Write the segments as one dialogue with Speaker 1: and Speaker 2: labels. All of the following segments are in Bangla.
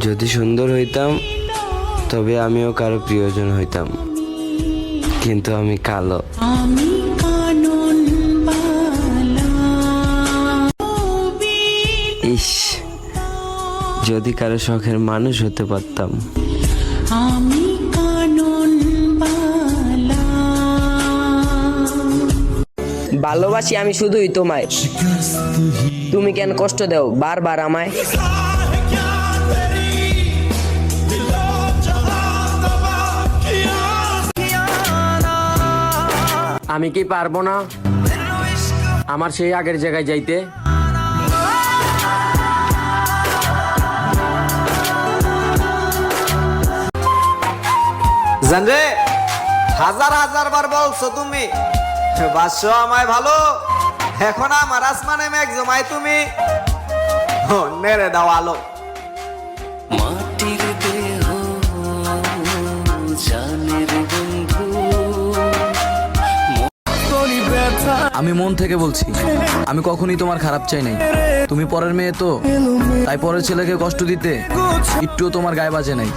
Speaker 1: যদি সুন্দর হইতাম তবে আমিও কারো প্রিয়জন হইতাম, কিন্তু আমি কালো। ইস, যদি কারো শখের মানুষ হতে পারতাম।
Speaker 2: ভালোবাসি আমি শুধুই তোমায়, তুমি কেন কষ্ট দাও বারবার আমায়?
Speaker 3: আমি কি পারবো না আমার সেই আগের জায়গায় যাইতে?
Speaker 4: জানরে হাজার হাজার বার বলছো তুমি বাসো আমায় ভালো, এখন আমার আসমানে মেঘ জমাই তুমি নেড়ে দাও আলো।
Speaker 5: মাটির দেহ জানের বন্ধু।
Speaker 6: আমি মন থেকে বলছি, আমি কখনই তোমার খারাপ চাই নাই। তুমি পরের মেয়ে তো, তাই পরের ছেলেকে কষ্ট দিতে একটুও তোমার গায়ে বাজে নাই।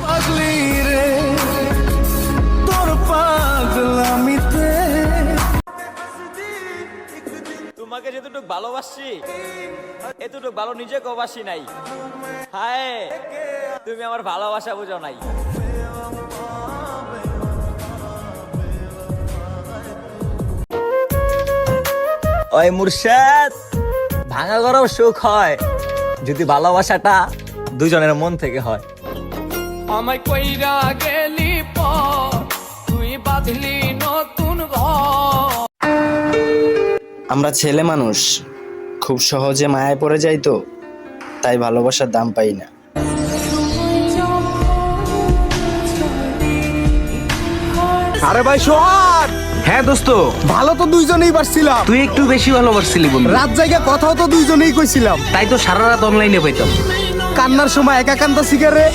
Speaker 7: তোমাকে যতটুকু ভালোবাসি এতটুকু ভালো নিজেকে বাসি নাই। হায়, তুমি আমার ভালোবাসা বুঝো নাই। ওই মুর্শেদ, ভাঙা গরম সুখ হয় যদি ভালোবাসাটা দুজনের মন থেকে হয়।
Speaker 8: আমায় কইরা গেলি পর তুই বাঁধলি নতুন ঘর।
Speaker 9: আমরা ছেলে মানুষ, খুব সহজে মায়ায় পড়ে যাই, তো তাই ভালোবাসার দাম পাই না।
Speaker 4: আরে ভাই সোহান,
Speaker 6: হ্যাঁ দোস্ত,
Speaker 4: ভালো তো দুইজনেই পারছিলাম।
Speaker 6: তুই একটু বেশি ভালোবাসছিলি বন্ধু।
Speaker 4: রাত জায়গা কথাও তো দুইজনেই কইছিলাম,
Speaker 6: তাই তো সারা রাত অনলাইনে পাইতাম।
Speaker 4: কান্নার সময় একা কান্দা সিগারে।